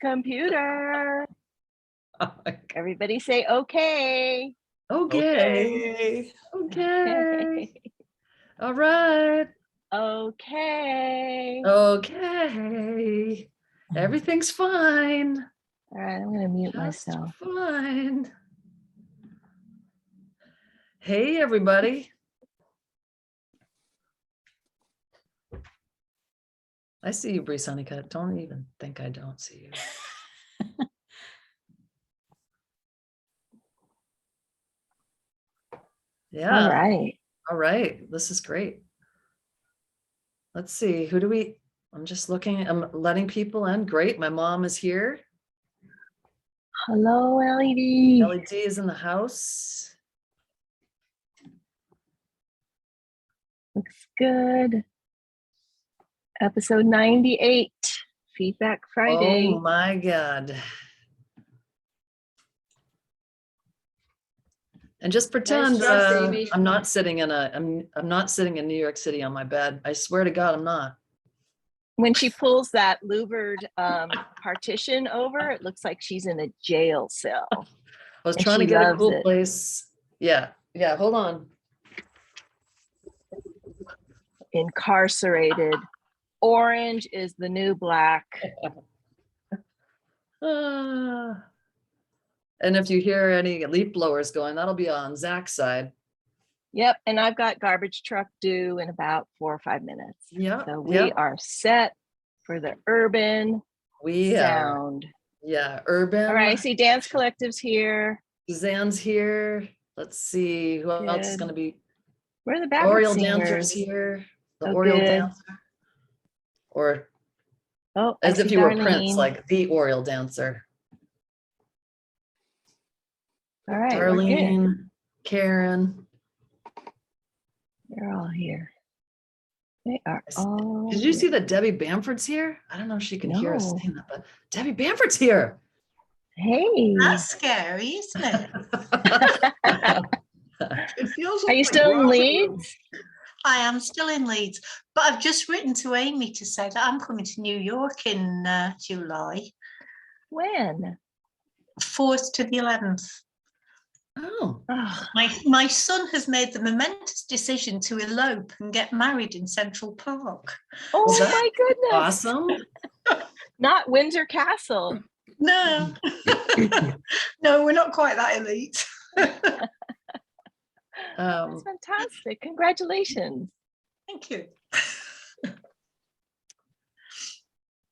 computer. Everybody say okay. Okay. All right. Okay. Everything's fine. All right, I'm gonna mute myself. Fine. Hey, everybody. I see you, Breeze Honeycutt. Don't even think I don't see you. Yeah. All right. This is great. Let's see. Who do we? I'm just looking. I'm letting people in. Great. My mom is here. Hello, LED. LED is in the house. Looks good. Episode 98, Feedback Friday. Oh my God. And just pretend I'm not sitting in I'm not sitting in New York City on my bed. I swear to God, I'm not. When she pulls that louvered partition over, it looks like she's in a jail cell. I was trying to get a cool place. Yeah. Hold on. Incarcerated. Orange is the new black. And if you hear any leaf blowers going, that'll be on Zak's side. Yep, and I've got garbage truck due in about 4 or 5 minutes. Yeah. So we are set for the urban sound. Yeah, urban. All right, I see Dance Collective's here. Suzanne's here. Let's see who else is going to be. Where are the backup Oriole singers? dancers here. The Oriole dancer. Or as if you were Prince, like the Oriole dancer. All right, Darlene, Karen. They're all here. They are all. Did you see that Debbie Bamford's here? I don't know if she can hear us saying that, but Debbie Bamford's here. Hey. That's scary, isn't it? It feels. Are you still in Leeds? I am still in Leeds, but I've just written to Amy to say that I'm coming to New York in July. When? 4th to the 11th. Oh. My son has made the momentous decision to elope and get married in Central Park. Oh my goodness. Awesome. Not Windsor Castle. No. No, we're not quite that elite. That's fantastic. Congratulations. Thank you.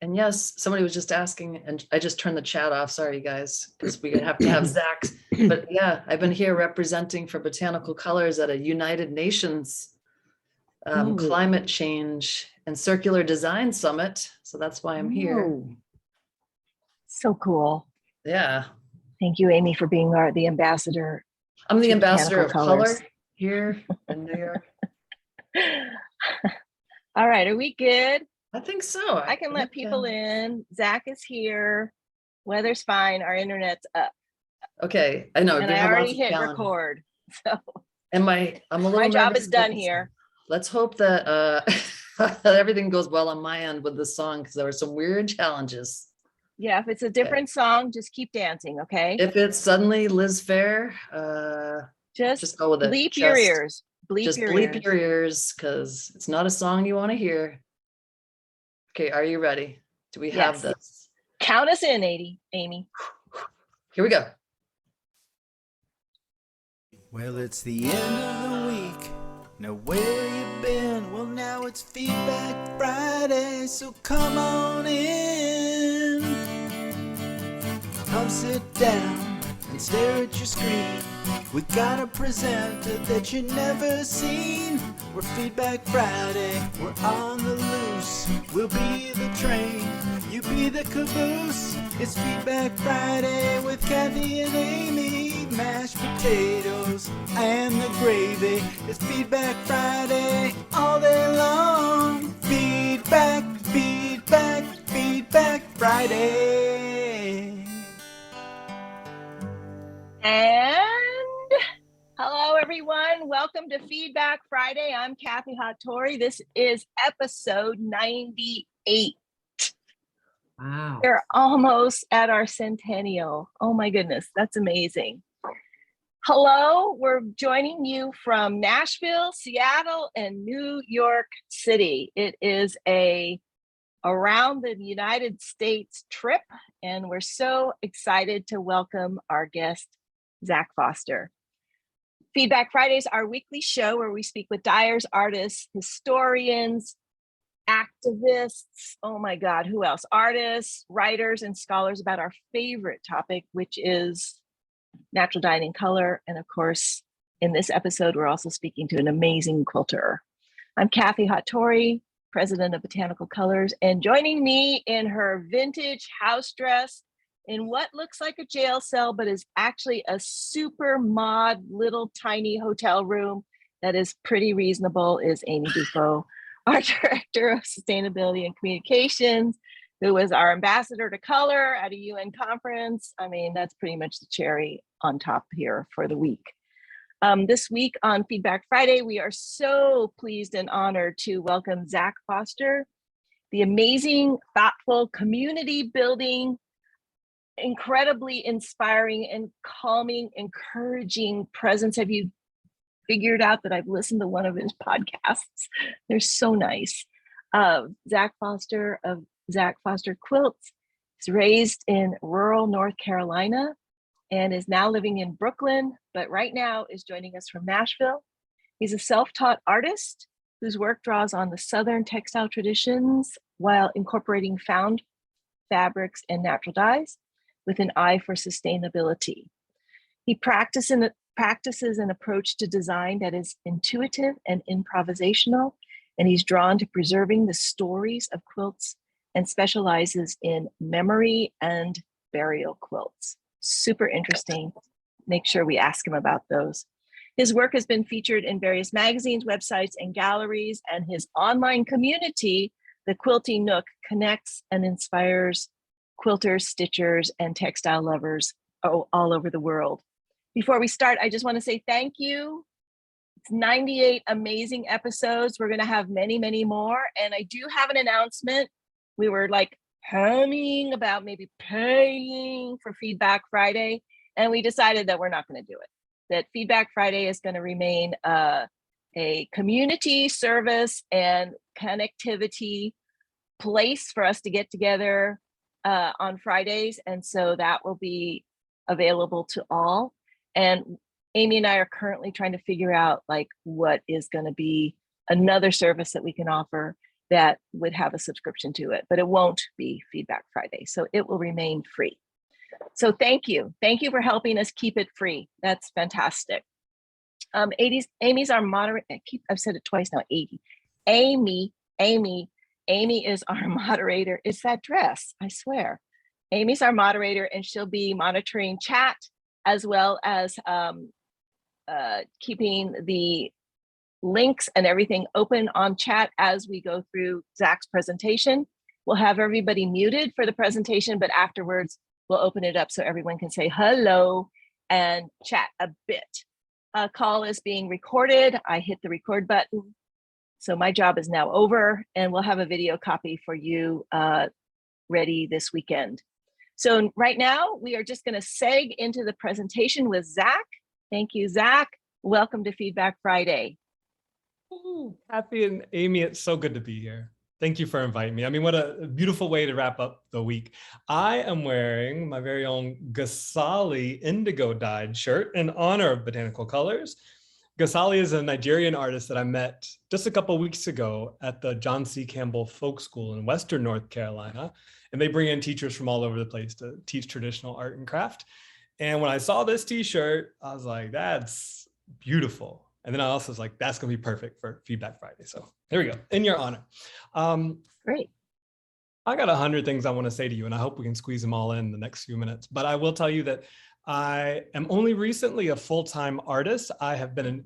And yes, somebody was just asking, and I just turned the chat off. Sorry, you guys, because we have to have Zach. But yeah, I've been here representing for Botanical Colors at a United Nations Climate Change and Circular Design Summit. So that's why I'm here. So cool. Yeah. Thank you, Amy, for being the ambassador. I'm the ambassador of color here in New York. All right, are we good? I think so. I can let people in. Zach is here. Weather's fine. Our internet's up. Okay, I know. And I already hit record. So. And I'm a little. My job is done here. Let's hope that everything goes well on my end with this song, because there were some weird challenges. Yeah, if it's a different song, just keep dancing, okay? If it's suddenly Liz Fair, just go with it. Bleep your ears. Bleep your ears, because it's not a song you want to hear. Okay, are you ready? Do we have this? Count us in, Amy. Here we go. Well, it's the end of the week. Now where you been? Well, now it's Feedback Friday, so come on in. Come sit down and stare at your screen. We got a presenter that you never seen. We're Feedback Friday, we're on the loose. We'll be the train, you be the caboose. It's Feedback Friday with Kathy and Amy. Mashed potatoes and the gravy. It's Feedback Friday all day long. Feedback, feedback, Feedback Friday. And hello, everyone. Welcome to Feedback Friday. I'm Kathy Hattori. This is episode 98. Wow. We're almost at our centennial. Oh my goodness, that's amazing. Hello, we're joining you from Nashville, Seattle, and New York City. It is a around the United States trip, and we're so excited to welcome our guest, Zak Foster. Feedback Fridays, our weekly show where we speak with dyers, artists, historians, activists, oh my God, who else? Artists, writers, and scholars about our favorite topic, which is natural dyeing in color. And of course, in this episode, we're also speaking to an amazing quilter. I'm Kathy Hattori, president of Botanical Colors, and joining me in her vintage house dress in what looks like a jail cell, but is actually a super mod little tiny hotel room that is pretty reasonable, is Amy Dufault, our director of sustainability and communications, who was our ambassador to color at a UN conference. I mean, that's pretty much the cherry on top here for the week. This week on Feedback Friday, we are so pleased and honored to welcome Zak Foster, the amazing, thoughtful, community building, incredibly inspiring and calming, encouraging presence. Have you figured out that I've listened to one of his podcasts? They're so nice. Zak Foster of Zak Foster Quilts is raised in rural North Carolina and is now living in Brooklyn, but right now is joining us from Nashville. He's a self-taught artist whose work draws on the Southern textile traditions while incorporating found fabrics and natural dyes with an eye for sustainability. He practices an approach to design that is intuitive and improvisational, and he's drawn to preserving the stories of quilts and specializes in memory and burial quilts. Super interesting. Make sure we ask him about those. His work has been featured in various magazines, websites, and galleries, and his online community, the Quilting Nook, connects and inspires quilters, stitchers, and textile lovers all over the world. Before we start, I just want to say thank you. It's 98 amazing episodes. We're going to have many, many more. And I do have an announcement. We were like humming about maybe paying for Feedback Friday, and we decided that we're not going to do it. That Feedback Friday is going to remain a community service and connectivity place for us to get together on Fridays. And so that will be available to all. And Amy and I are currently trying to figure out like what is going to be another service that we can offer that would have a subscription to it, but it won't be Feedback Friday. So it will remain free. So thank you. Thank you for helping us keep it free. That's fantastic. Amy's our moderator. I've said it twice now, 80. Amy is our moderator. It's that dress, I swear. Amy's our moderator and she'll be monitoring chat as well as keeping the links and everything open on chat as we go through Zak's presentation. We'll have everybody muted for the presentation, but afterwards we'll open it up so everyone can say hello and chat a bit. A call is being recorded. I hit the record button. So my job is now over and we'll have a video copy for you ready this weekend. So right now we are just going to seg into the presentation with Zak. Thank you, Zak. Welcome to Feedback Friday. Ooh, Kathy and Amy, it's so good to be here. Thank you for inviting me. I mean, what a beautiful way to wrap up the week. I am wearing my very own Gasali indigo dyed shirt in honor of Botanical Colors. Gasali is a Nigerian artist that I met just a couple of weeks ago at the John C. Campbell Folk School in Western North Carolina. And they bring in teachers from all over the place to teach traditional art and craft. And when I saw this t-shirt, I was like, that's beautiful. And then I also was like, that's going to be perfect for Feedback Friday. So here we go, in your honor. Great. I got 100 things I want to say to you, and I hope we can squeeze them all in the next few minutes. But I will tell you that I am only recently a full-time artist. I have been a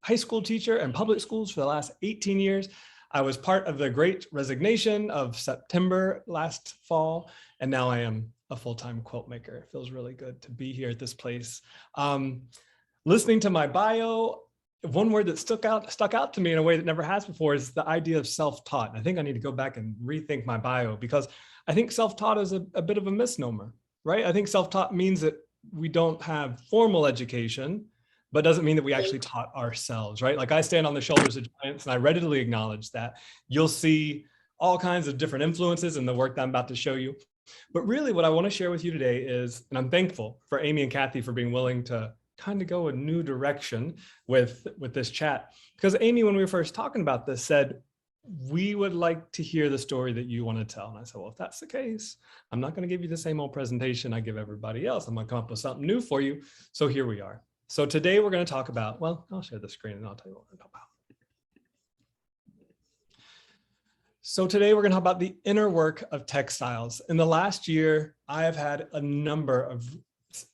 high school teacher and public schools for the last 18 years. I was part of the Great Resignation of September last fall, and now I am a full-time quilt maker. It feels really good to be here at this place. Listening to my bio, one word that stuck out to me in a way that never has before is the idea of self-taught. And I think I need to go back and rethink my bio, because I think self-taught is a bit of a misnomer, right? I think self-taught means that we don't have formal education, but doesn't mean that we actually taught ourselves, right? Like I stand on the shoulders of giants, and I readily acknowledge that. You'll see all kinds of different influences in the work that I'm about to show you. But really what I want to share with you today is, and I'm thankful for Amy and Kathy for being willing to kind of go a new direction with this chat. Because Amy, when we were first talking about this, said, we would like to hear the story that you want to tell. And I said, well, if that's the case, I'm not going to give you the same old presentation I give everybody else. I'm going to come up with something new for you. So here we are. So today we're going to talk about, well, I'll share the screen and I'll tell you what we're going to talk about. So today we're going to talk about the inner work of textiles. In the last year, I have had a number of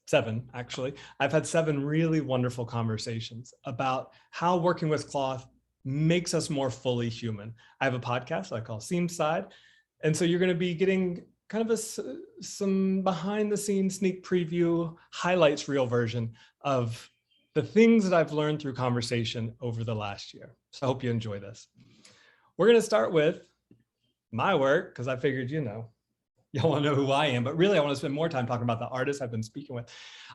seven, actually. I've had 7 really wonderful conversations about how working with cloth makes us more fully human. I have a podcast I call Seamside. And so you're going to be getting kind of some behind the scenes sneak preview, highlights reel version of the things that I've learned through conversation over the last year. So I hope you enjoy this. We're going to start with my work, because I figured, y'all want to know who I am, but really I want to spend more time talking about the artists I've been speaking with.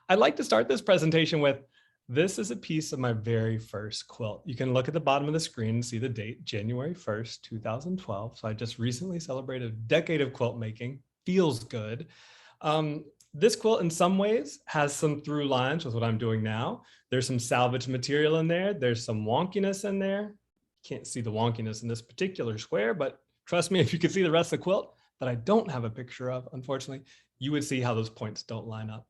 I'd like to start this presentation with, this is a piece of my very first quilt. You can look at the bottom of the screen and see the date, January 1st, 2012. So I just recently celebrated a decade of quilt making. Feels good. This quilt in some ways has some through lines with what I'm doing now. There's some salvage material in there. There's some wonkiness in there. Can't see the wonkiness in this particular square, but trust me, if you could see the rest of the quilt that I don't have a picture of, unfortunately, you would see how those points don't line up.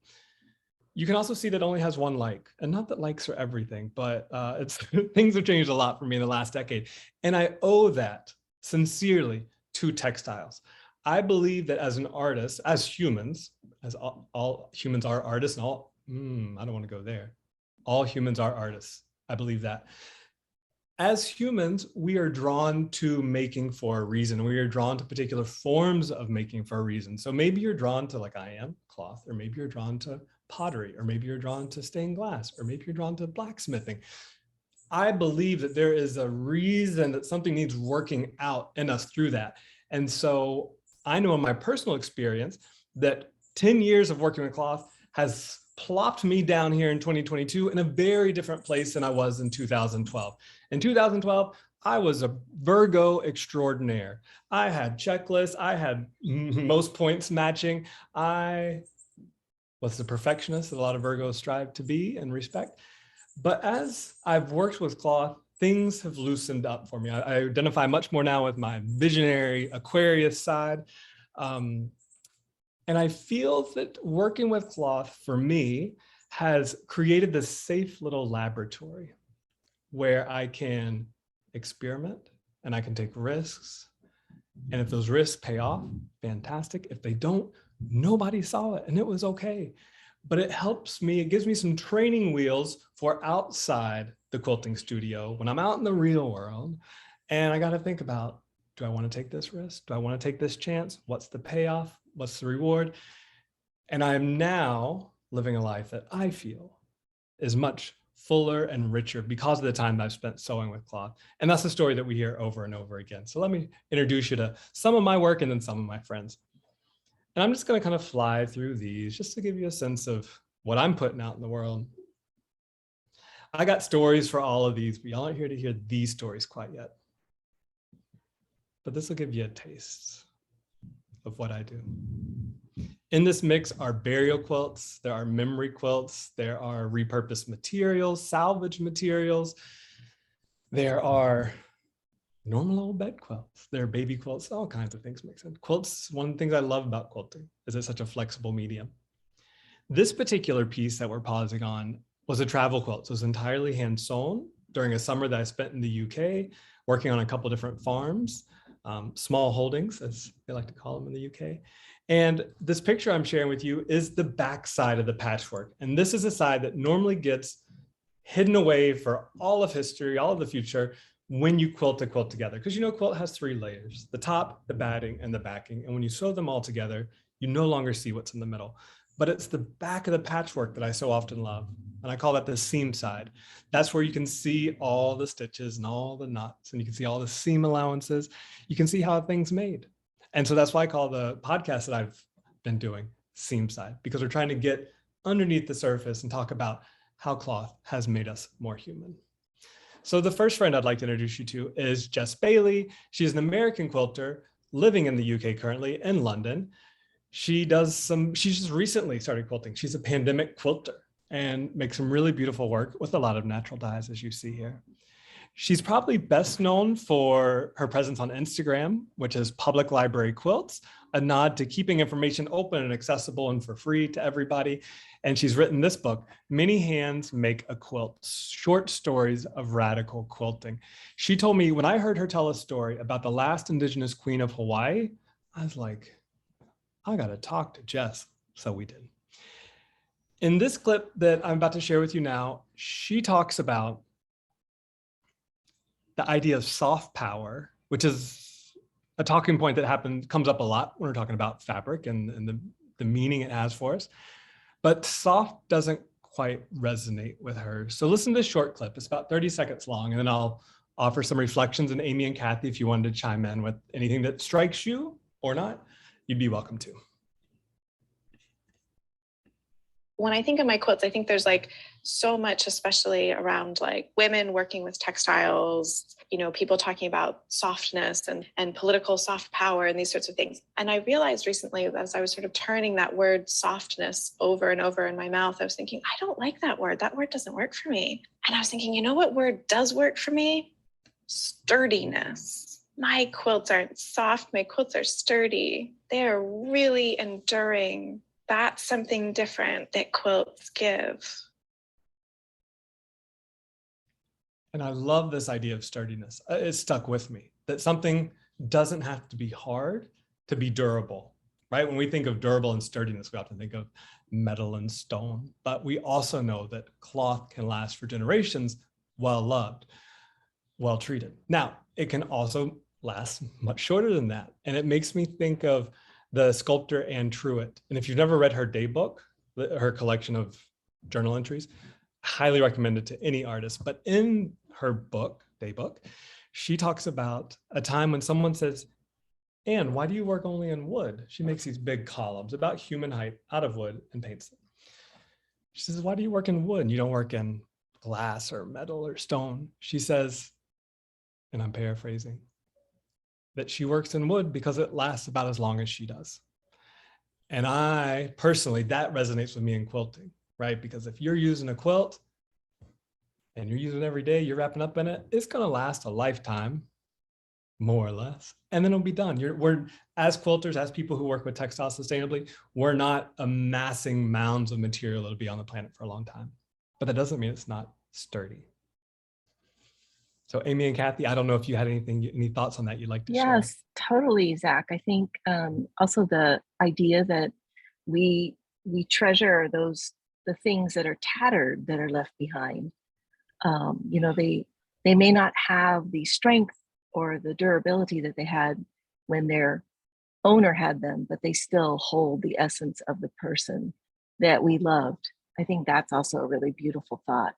You can also see that it only has 1 like, and not that likes are everything, but things have changed a lot for me in the last decade. And I owe that sincerely to textiles. I believe that as an artist, as humans, as all humans are artists, and I don't want to go there. All humans are artists. I believe that. As humans, we are drawn to making for a reason. We are drawn to particular forms of making for a reason. So maybe you're drawn to, like I am, cloth, or maybe you're drawn to pottery, or maybe you're drawn to stained glass, or maybe you're drawn to blacksmithing. I believe that there is a reason that something needs working out in us through that. And so I know in my personal experience that 10 years of working with cloth has plopped me down here in 2022 in a very different place than I was in 2012. In 2012, I was a Virgo extraordinaire. I had checklists. I had most points matching. I was the perfectionist that a lot of Virgos strive to be and respect. But as I've worked with cloth, things have loosened up for me. I identify much more now with my visionary Aquarius side. And I feel that working with cloth for me has created this safe little laboratory where I can experiment and I can take risks. And if those risks pay off, fantastic. If they don't, nobody saw it and it was okay. But it helps me, it gives me some training wheels for outside the quilting studio when I'm out in the real world. And I got to think about, do I want to take this risk? Do I want to take this chance? What's the payoff? What's the reward? And I am now living a life that I feel is much fuller and richer because of the time that I've spent sewing with cloth. And that's the story that we hear over and over again. So let me introduce you to some of my work and then some of my friends. And I'm just going to kind of fly through these just to give you a sense of what I'm putting out in the world. I got stories for all of these, but y'all aren't here to hear these stories quite yet. But this will give you a taste of what I do. In this mix are burial quilts, there are memory quilts, there are repurposed materials, salvage materials, there are normal old bed quilts, there are baby quilts, all kinds of things mixed in. Quilts, one of the things I love about quilting is it's such a flexible medium. This particular piece that we're pausing on was a travel quilt, so it was entirely hand sewn during a summer that I spent in the UK, working on a couple different farms. Small holdings, as they like to call them in the UK. And this picture I'm sharing with you is the back side of the patchwork. And this is a side that normally gets hidden away for all of history, all of the future, when you quilt a quilt together. Because quilt has 3 layers, the top, the batting, and the backing. And when you sew them all together, you no longer see what's in the middle. but it's the back of the patchwork that I so often love. And I call that the seam side. That's where you can see all the stitches and all the knots, and you can see all the seam allowances. You can see how a thing's made. And so that's why I call the podcast that I've been doing Seam Side, because we're trying to get underneath the surface and talk about how cloth has made us more human. So the first friend I'd like to introduce you to is Jess Bailey. She's an American quilter living in the UK currently in London. She just recently started quilting. She's a pandemic quilter and makes some really beautiful work with a lot of natural dyes, as you see here. She's probably best known for her presence on Instagram, which is Public Library Quilts, a nod to keeping information open and accessible and for free to everybody. And she's written this book, Many Hands Make a Quilt, Short Stories of Radical Quilting. She told me when I heard her tell a story about the last Indigenous queen of Hawaii, I was like, I gotta talk to Jess. So we did. In this clip that I'm about to share with you now, she talks about the idea of soft power, which is a talking point that comes up a lot when we're talking about fabric and the meaning it has for us. But soft doesn't quite resonate with her. So listen to this short clip. It's about 30 seconds long, and then I'll offer some reflections. And Amy and Kathy, if you wanted to chime in with anything that strikes you or not, you'd be welcome to. When I think of my quilts, I think there's like so much, especially around like women working with textiles, you know, people talking about softness and political soft power and these sorts of things. And I realized recently, as I was sort of turning that word softness over and over in my mouth, I was thinking, I don't like that word. That word doesn't work for me. And I was thinking, you know what word does work for me? Sturdiness. My quilts aren't soft. My quilts are sturdy. They are really enduring. That's something different that quilts give. And I love this idea of sturdiness. It stuck with me, that something doesn't have to be hard to be durable, right? When we think of durable and sturdiness, we often think of metal and stone, but we also know that cloth can last for generations, well loved, well treated. Now, it can also last much shorter than that. And it makes me think of the sculptor Anne Truitt. And if you've never read her day book, her collection of journal entries, highly recommend it to any artist. But in her book, day book, she talks about a time when someone says, Anne, why do you work only in wood? She makes these big columns about human height out of wood and paints them. She says, why do you work in wood? You don't work in glass or metal or stone. She says, and I'm paraphrasing, that she works in wood because it lasts about as long as she does. And I personally, that resonates with me in quilting, right? Because if you're using a quilt and you're using it every day, you're wrapping up in it, it's gonna last a lifetime, more or less, and then it'll be done. We're, as quilters, as people who work with textiles sustainably, we're not amassing mounds of material that'll be on the planet for a long time. But that doesn't mean it's not sturdy. So Amy and Kathy, I don't know if you had any thoughts on that you'd like to share. Yes, totally, Zach. I think also the idea that we treasure the things that are tattered, that are left behind. You know, they may not have the strength or the durability that they had when their owner had them, but they still hold the essence of the person that we loved. I think that's also a really beautiful thought.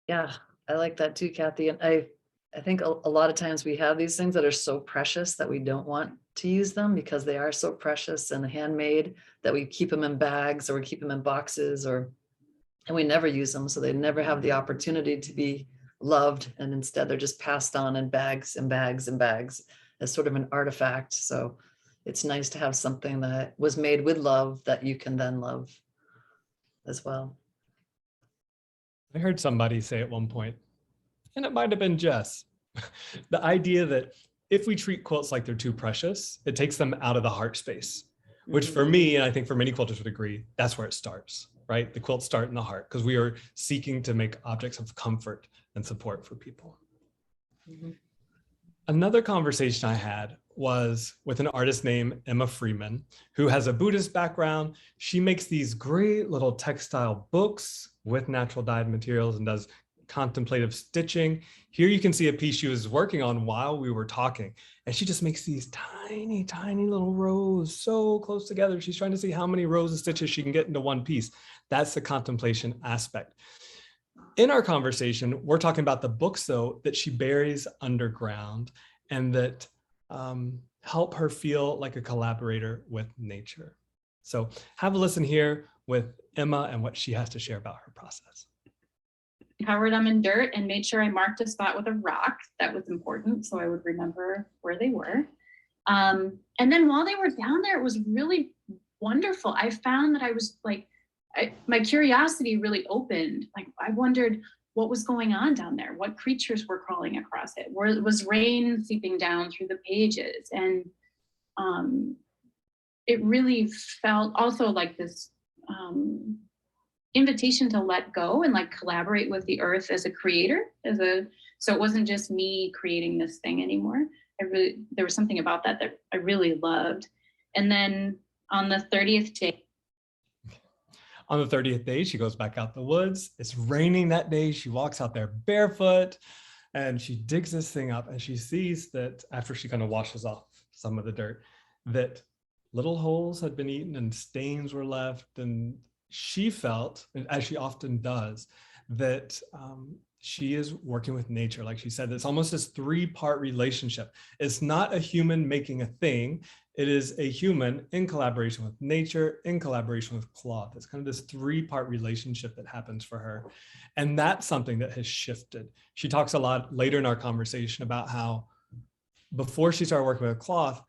Yeah, I like that too, Kathy. And I think a lot of times we have these things that are so precious that we don't want to use them because they are so precious and handmade that we keep them in bags or we keep them in boxes and we never use them. So they never have the opportunity to be loved. And instead they're just passed on in bags and bags and bags as sort of an artifact. So it's nice to have something that was made with love that you can then love as well. I heard somebody say at one point, and it might have been Jess, the idea that if we treat quilts like they're too precious, it takes them out of the heart space, which for me, and I think for many quilters would agree, that's where it starts, right? The quilts start in the heart because we are seeking to make objects of comfort and support for people. Mm-hmm. Another conversation I had was with an artist named Emma Freeman, who has a Buddhist background. She makes these great little textile books with natural dyed materials and does contemplative stitching. Here you can see a piece she was working on while we were talking. And she just makes these tiny, tiny little rows so close together. She's trying to see how many rows of stitches she can get into one piece. That's the contemplation aspect. In our conversation, we're talking about the books, though, that she buries underground and that help her feel like a collaborator with nature. So have a listen here with Emma and what she has to share about her process. Covered them in dirt and made sure I marked a spot with a rock. That was important, so I would remember where they were. And then while they were down there, it was really wonderful. I found that I was like, my curiosity really opened. Like, I wondered what was going on down there, what creatures were crawling across it, was rain seeping down through the pages. And it really felt also like this invitation to let go and like collaborate with the earth as a creator, so it wasn't just me creating this thing anymore. There was something about that I really loved. And then on the 30th day, she goes back out the woods. It's raining that day. She walks out there barefoot and she digs this thing up, and she sees that after she kind of washes off some of the dirt, that little holes had been eaten and stains were left. And she felt, as she often does, that she is working with nature. Like she said, it's almost this three-part relationship. It's not a human making a thing. It is a human in collaboration with nature, in collaboration with cloth. It's kind of this three-part relationship that happens for her. And that's something that has shifted. She talks a lot later in our conversation about how before she started working with cloth,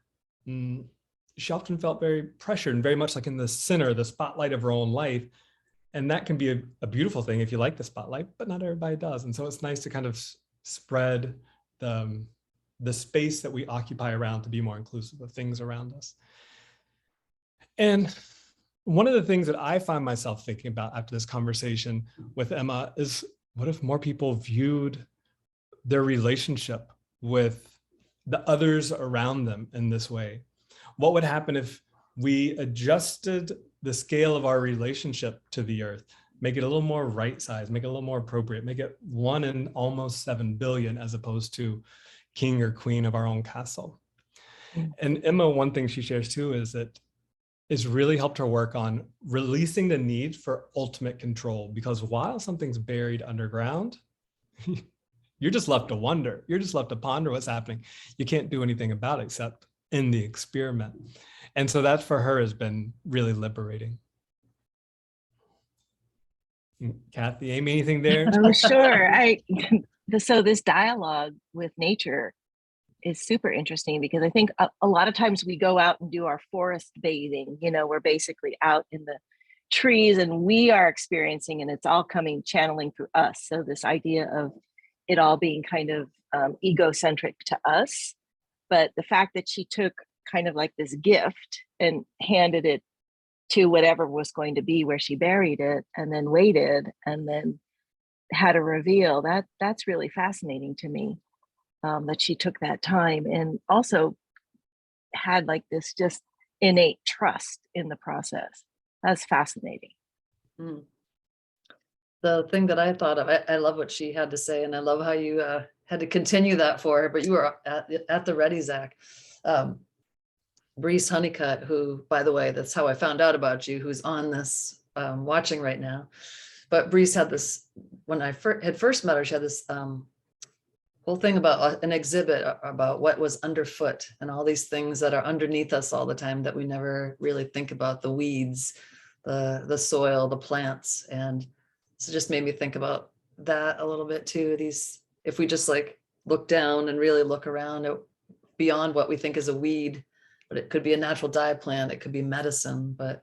she often felt very pressured and very much like in the center, the spotlight of her own life. And that can be a beautiful thing if you like the spotlight, but not everybody does. And so it's nice to kind of spread the space that we occupy around to be more inclusive of things around us. And one of the things that I find myself thinking about after this conversation with Emma is, what if more people viewed their relationship with the others around them in this way? What would happen if we adjusted the scale of our relationship to the earth, make it a little more right size, make it a little more appropriate, make it 1 in almost 7 billion as opposed to king or queen of our own castle? And Emma, one thing she shares too is that it's really helped her work on releasing the need for ultimate control, because while something's buried underground, you're just left to wonder. You're just left to ponder what's happening. You can't do anything about it except in the experiment. And so that for her has been really liberating. Kathy, Amy, anything there? Oh, sure. So this dialogue with nature is super interesting, because I think a lot of times we go out and do our forest bathing, we're basically out in the trees and we are experiencing, and it's all channeling through us. So this idea of it all being kind of egocentric to us. But the fact that she took kind of like this gift and handed it to whatever was going to be where she buried it, and then waited and then had a reveal, that's really fascinating to me, that she took that time and also had like this just innate trust in the process. That's fascinating. The thing that I thought of, I love what she had to say, and I love how you had to continue that for her, but you were at the ready, Zach. Breeze Honeycutt, who, by the way, that's how I found out about you, who's on this watching right now. But Breeze had this, when I had first met her, she had this whole thing about an exhibit about what was underfoot and all these things that are underneath us all the time that we never really think about, the weeds, the soil, the plants. And so just made me think about that a little bit too. If we just like look down and really look around beyond what we think is a weed, but it could be a natural dye plant, it could be medicine. But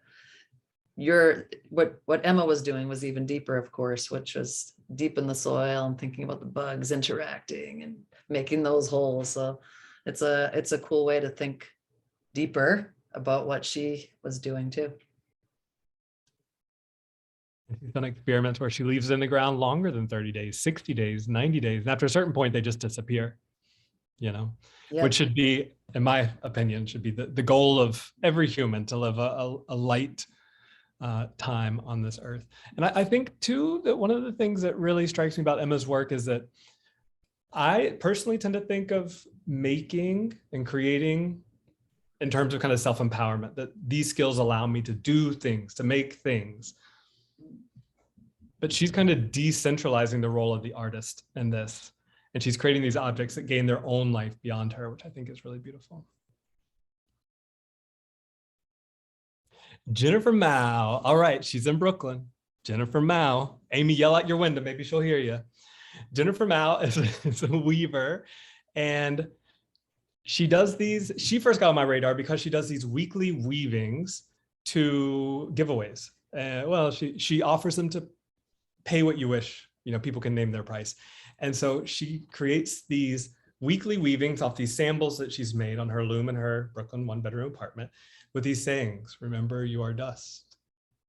what Emma was doing was even deeper, of course, which was deep in the soil and thinking about the bugs interacting and making those holes. So it's a cool way to think deeper about what she was doing too. She's done experiments where she leaves in the ground longer than 30 days, 60 days, 90 days. And after a certain point, they just disappear, yep. Which should be, in my opinion, should be the goal of every human, to live a light, time on this earth. And I think too, that one of the things that really strikes me about Emma's work is that I personally tend to think of making and creating in terms of kind of self-empowerment, that these skills allow me to do things, to make things. But she's kind of decentralizing the role of the artist in this. And she's creating these objects that gain their own life beyond her, which I think is really beautiful. Jennifer Mao. All right, she's in Brooklyn. Jennifer Mao. Amy, yell out your window. Maybe she'll hear you. Jennifer Mao is a weaver, and she does these. She first got on my radar because she does these weekly weavings to giveaways. Well, she offers them to pay what you wish. You know, people can name their price. And so she creates these weekly weavings off these samples that she's made on her loom in her Brooklyn one-bedroom apartment with these sayings: remember, you are dust,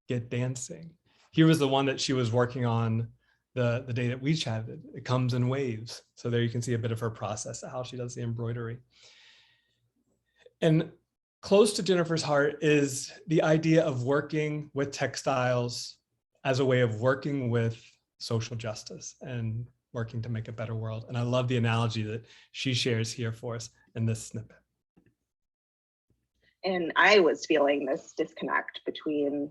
get dancing. Here was the one that she was working on the day that we chatted. It comes in waves. So there you can see a bit of her process of how she does the embroidery. And close to Jennifer's heart is the idea of working with textiles as a way of working with social justice and working to make a better world. And I love the analogy that she shares here for us in this snippet. And I was feeling this disconnect between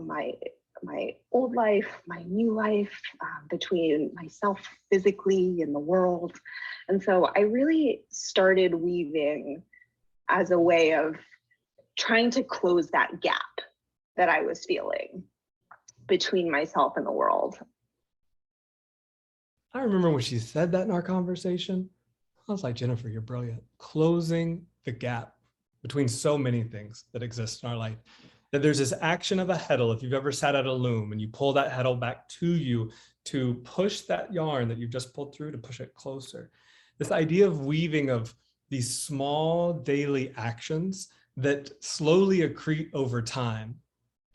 my old life, my new life, between myself physically and the world. And so I really started weaving as a way of trying to close that gap that I was feeling between myself and the world. I remember when she said that in our conversation, I was like, Jennifer, you're brilliant. Closing the gap between so many things that exist in our life. That there's this action of a heddle. If you've ever sat at a loom and you pull that heddle back to you to push that yarn that you've just pulled through, to push it closer. This idea of weaving of these small daily actions that slowly accrete over time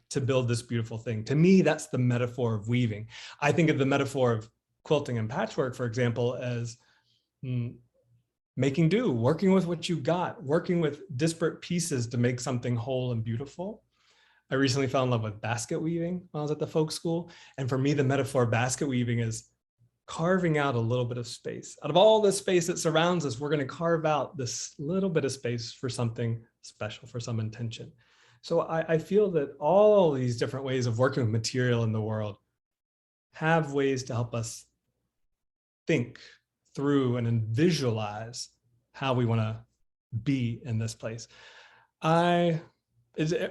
to build this beautiful thing. To me, that's the metaphor of weaving. I think of the metaphor of quilting and patchwork, for example, as making do, working with what you got, working with disparate pieces to make something whole and beautiful. I recently fell in love with basket weaving when I was at the folk school. And for me, the metaphor of basket weaving is carving out a little bit of space. Out of all the space that surrounds us, we're going to carve out this little bit of space for something special, for some intention. So I feel that all these different ways of working with material in the world have ways to help us think through and visualize how we want to be in this place.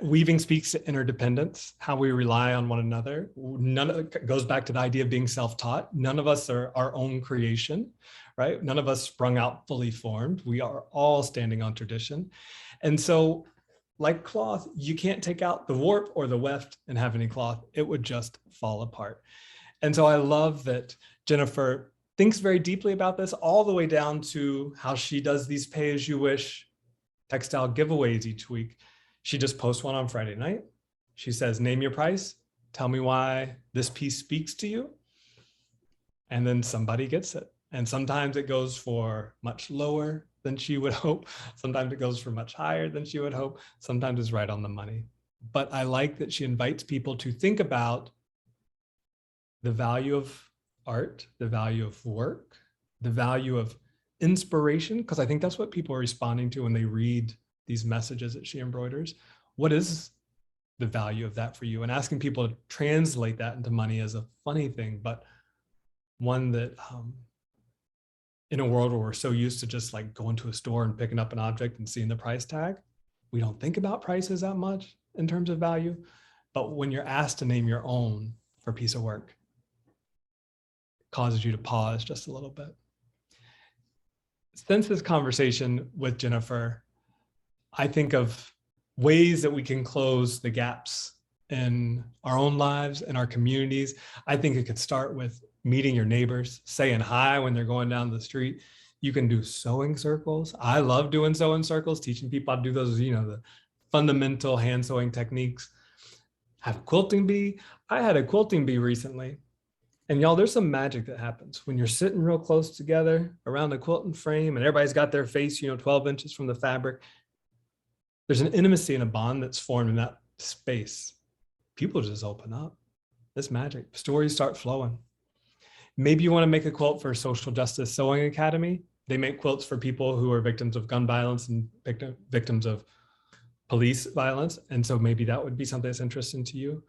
Weaving speaks to interdependence, how we rely on one another. None of it goes back to the idea of being self-taught. None of us are our own creation, right? None of us sprung out fully formed. We are all standing on tradition. And so like cloth, you can't take out the warp or the weft and have any cloth. It would just fall apart. And so I love that Jennifer thinks very deeply about this, all the way down to how she does these pay-as-you-wish textile giveaways each week. She just posts one on Friday night. She says, name your price, tell me why this piece speaks to you. And then somebody gets it. And sometimes it goes for much lower than she would hope. Sometimes it goes for much higher than she would hope. Sometimes it's right on the money. But I like that she invites people to think about the value of art, the value of work, the value of inspiration, because I think that's what people are responding to when they read these messages that she embroiders. What is the value of that for you? And asking people to translate that into money is a funny thing, but one that in a world where we're so used to just like going to a store and picking up an object and seeing the price tag, we don't think about prices that much in terms of value. But when you're asked to name your own for a piece of work, it causes you to pause just a little bit. Since this conversation with Jennifer, I think of ways that we can close the gaps in our own lives and our communities. I think it could start with meeting your neighbors, saying hi when they're going down the street. You can do sewing circles. I love doing sewing circles, teaching people how to do those, the fundamental hand sewing techniques. Have a quilting bee. I had a quilting bee recently. And y'all, there's some magic that happens when you're sitting real close together around a quilting frame and everybody's got their face, 12 inches from the fabric. There's an intimacy and a bond that's formed in that space people just open up. It's magic. Stories start flowing. Maybe you want to make a quilt for Social Justice Sewing Academy. They make quilts for people who are victims of gun violence and victims of police violence. And so maybe that would be something that's interesting to you.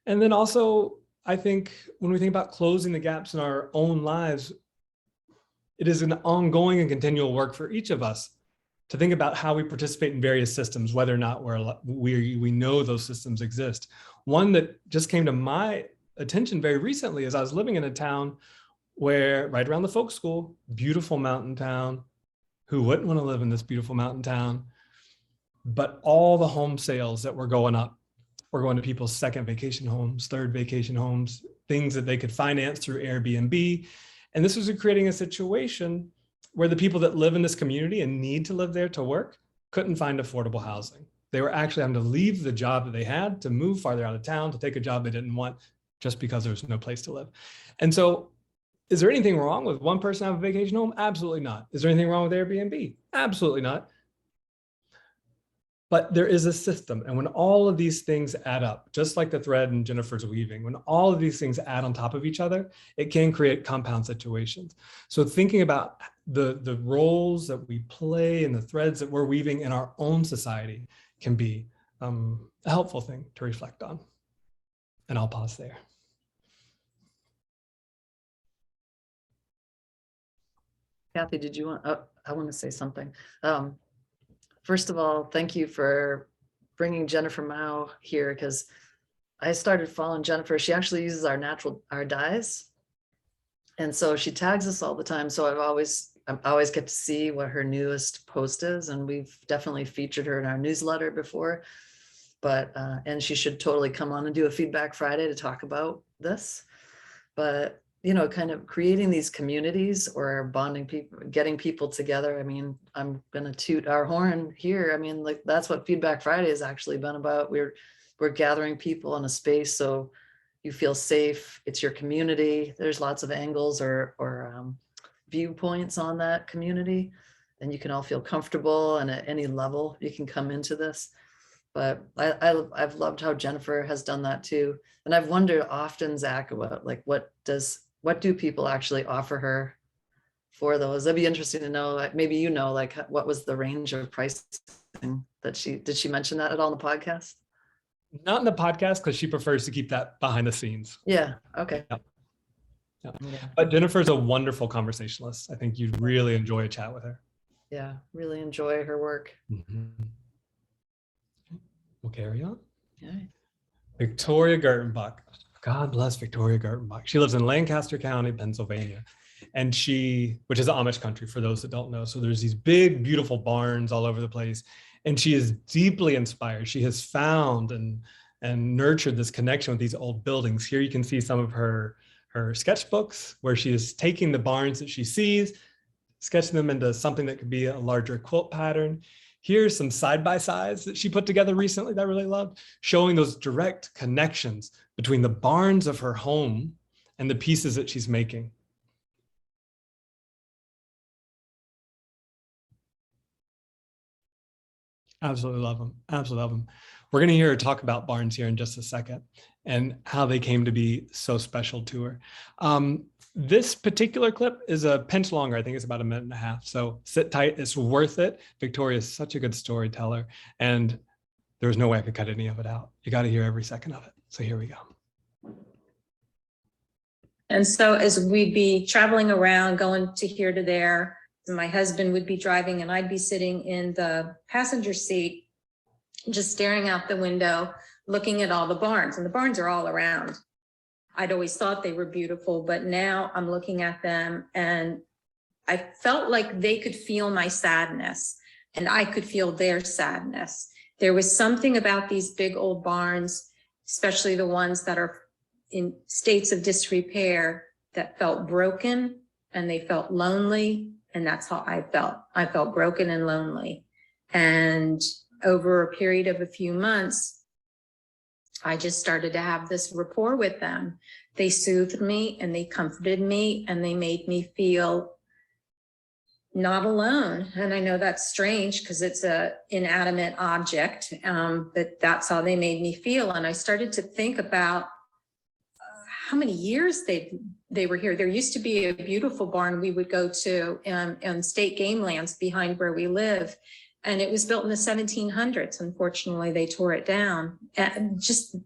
And then also, I think when we think about closing the gaps in our own lives, it is an ongoing and continual work for each of us to think about how we participate in various systems, whether or not we know those systems exist. One that just came to my attention very recently is I was living in a town where, right around the folk school, beautiful mountain town, who wouldn't want to live in this beautiful mountain town? But all the home sales that were going up were going to people's second vacation homes, third vacation homes, things that they could finance through Airbnb. And this was creating a situation where the people that live in this community and need to live there to work couldn't find affordable housing. They were actually having to leave the job that they had to move farther out of town, to take a job they didn't want, just because there was no place to live. And so, is there anything wrong with one person having a vacation home? Absolutely not. Is there anything wrong with Airbnb? Absolutely not. But there is a system. And when all of these things add up, just like the thread in Jennifer's weaving, when all of these things add on top of each other, it can create compound situations. So thinking about the roles that we play and the threads that we're weaving in our own society can be a helpful thing to reflect on. And I'll pause there. Kathy, did you want, I want to say something. First of all, thank you for bringing Jennifer Mao here, because I started following Jennifer. She actually uses our dyes. And so she tags us all the time. So I always get to see what her newest post is. And we've definitely featured her in our newsletter before, but, and she should totally come on and do a Feedback Friday to talk about this. But you know, kind of creating these communities or bonding people, getting people together. I mean, I'm going to toot our horn here. I mean, like, that's what Feedback Friday has actually been about. We're gathering people in a space so you feel safe. It's your community. There's lots of angles or viewpoints on that community, and you can all feel comfortable, and at any level you can come into this. But I've loved how Jennifer has done that too. And I've wondered often, Zach, about like, what do people actually offer her for those? That'd be interesting to know. Like, maybe you know, like, what was the range of pricing that did she mention that at all in the podcast? Not in the podcast, because she prefers to keep that behind the scenes. Yeah. Okay. Yeah. Yeah. But Jennifer's a wonderful conversationalist. I think you'd really enjoy a chat with her. Yeah, really enjoy her work. Mm-hmm. We'll carry on. Okay. Victoria Guertenbach. God bless Victoria Guertenbach. She lives in Lancaster County, Pennsylvania, and which is Amish country for those that don't know. So there's these big, beautiful barns all over the place, and she is deeply inspired. She has found and nurtured this connection with these old buildings. Here you can see some of her sketchbooks, where she is taking the barns that she sees, sketching them into something that could be a larger quilt pattern. Here's some side-by-sides that she put together recently that I really loved, showing those direct connections between the barns of her home and the pieces that she's making. Absolutely love them. Absolutely love them. We're going to hear her talk about barns here in just a second and how they came to be so special to her. This particular clip is a pinch longer. I think it's about 1.5 minutes. So sit tight. It's worth it. Victoria is such a good storyteller, and there was no way I could cut any of it out. You got to hear every second of it. So here we go. And so as we'd be traveling around, going to here to there, my husband would be driving and I'd be sitting in the passenger seat, just staring out the window, looking at all the barns, and the barns are all around. I'd always thought they were beautiful, but now I'm looking at them and I felt like they could feel my sadness and I could feel their sadness. There was something about these big old barns, especially the ones that are in states of disrepair, that felt broken and they felt lonely. And that's how I felt. I felt broken and lonely. And over a period of a few months, I just started to have this rapport with them. They soothed me and they comforted me and they made me feel not alone. And I know that's strange because it's a inanimate object, but that's how they made me feel. And I started to think about how many years they were here. There used to be a beautiful barn we would go to on state game lands behind where we live. And it was built in the 1700s. Unfortunately, they tore it down. And just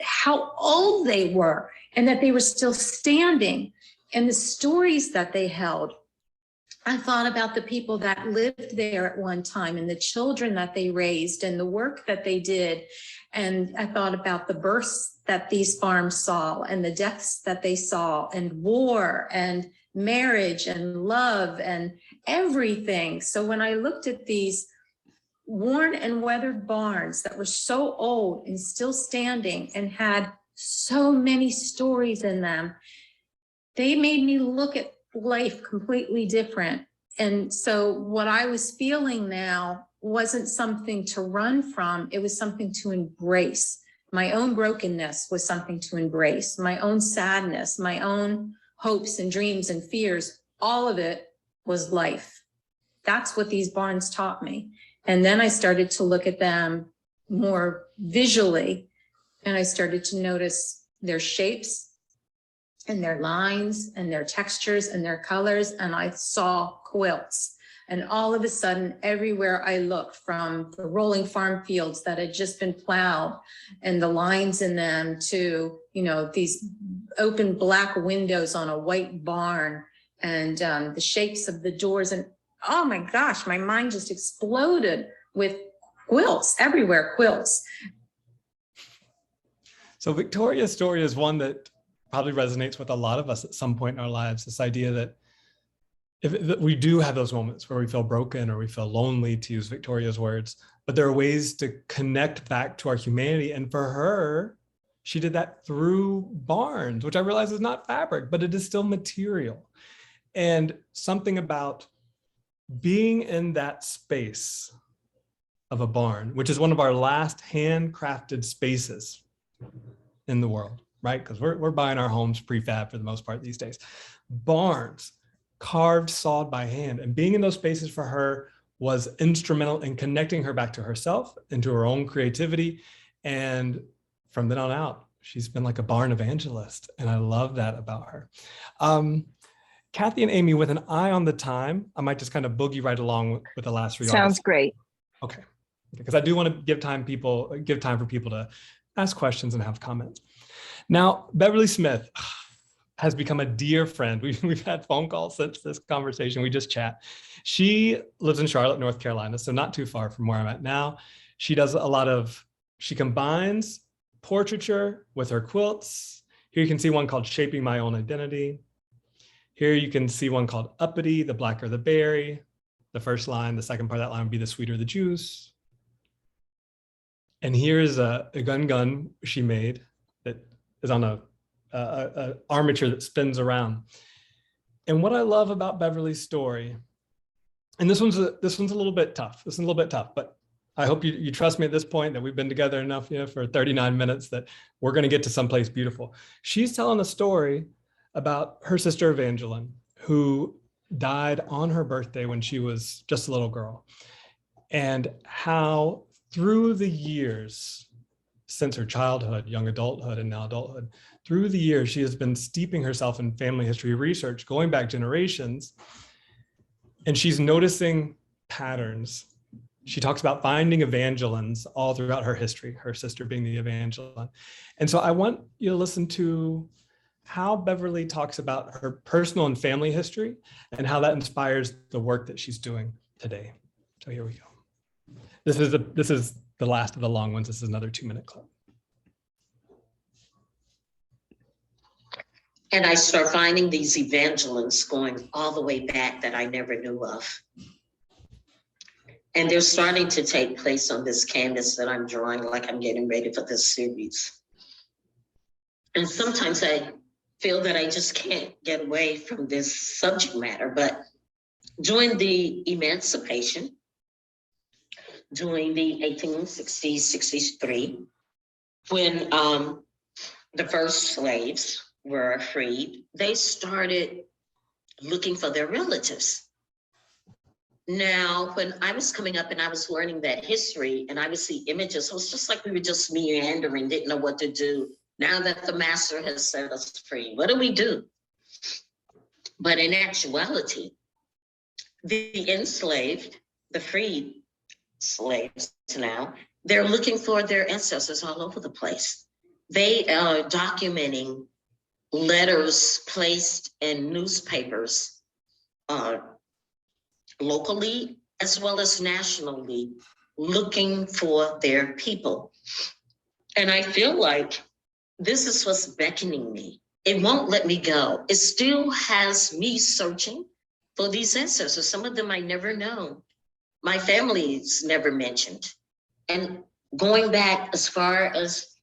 how old they were and that they were still standing and the stories that they held. I thought about the people that lived there at one time and the children that they raised and the work that they did. And I thought about the births that these farms saw and the deaths that they saw and war and marriage and love and everything. So when I looked at these worn and weathered barns that were so old and still standing and had so many stories in them, they made me look at life completely different. And so what I was feeling now wasn't something to run from, it was something to embrace. My own brokenness was something to embrace. My own sadness, my own hopes and dreams and fears, all of it was life. That's what these barns taught me. And then I started to look at them more visually, and I started to notice their shapes and their lines and their textures and their colors. And I saw quilts. And all of a sudden, everywhere I looked, from the rolling farm fields that had just been plowed and the lines in them to, you know, these open black windows on a white barn and the shapes of the doors. And oh my gosh, my mind just exploded with quilts everywhere, quilts. So Victoria's story is one that probably resonates with a lot of us at some point in our lives, this idea that that we do have those moments where we feel broken or we feel lonely, to use Victoria's words, but there are ways to connect back to our humanity. And for her, she did that through barns, which I realize is not fabric, but it is still material. And something about being in that space of a barn, which is one of our last handcrafted spaces in the world, right? Because we're buying our homes prefab for the most part these days. Barns, carved, sawed by hand, and being in those spaces for her was instrumental in connecting her back to herself and to her own creativity. And from then on out, she's been like a barn evangelist, and I love that about her. Kathy and Amy, with an eye on the time, I might just kind of boogie right along with the last three. Sounds great. Okay, because I do want to give time for people to ask questions and have comments. Now, Beverly Smith has become a dear friend. We've had phone calls since this conversation. We just chat. She lives in Charlotte, North Carolina, so not too far from where I'm at now. She does she combines portraiture with her quilts. Here you can see one called Shaping My Own Identity. Here you can see one called Uppity, the blacker the berry. The first line, the second part of that line would be the sweeter the juice. And here is a gun she made that is on a armature that spins around. And what I love about Beverly's story, and this one's a little bit tough. This is a little bit tough, but I hope you trust me at this point that we've been together enough, for 39 minutes that we're going to get to someplace beautiful. She's telling a story about her sister Evangeline, who died on her birthday when she was just a little girl, and how through the years, since her childhood, young adulthood, and now adulthood, through the years, she has been steeping herself in family history research, going back generations, and she's noticing patterns. She talks about finding Evangelines all throughout her history, her sister being the Evangeline. And so I want you to listen to how Beverly talks about her personal and family history and how that inspires the work that she's doing today. So here we go. This is the last of the long ones. This is another 2-minute clip. And I start finding these Evangelines going all the way back that I never knew of. And they're starting to take place on this canvas that I'm drawing, like I'm getting ready for this series. And sometimes I feel that I just can't get away from this subject matter, but during the emancipation, during the 1860s, 63, when the first slaves were freed, they started looking for their relatives. Now, when I was coming up and I was learning that history and I would see images, it was just like we were just meandering, didn't know what to do. Now that the master has set us free, what do we do? But in actuality, the enslaved, the freed slaves now, they're looking for their ancestors all over the place. They are documenting letters placed in newspapers, locally as well as nationally, looking for their people. And I feel like this is what's beckoning me. It won't let me go. It still has me searching for these ancestors. Some of them I never know. My family's never mentioned. And going back as far as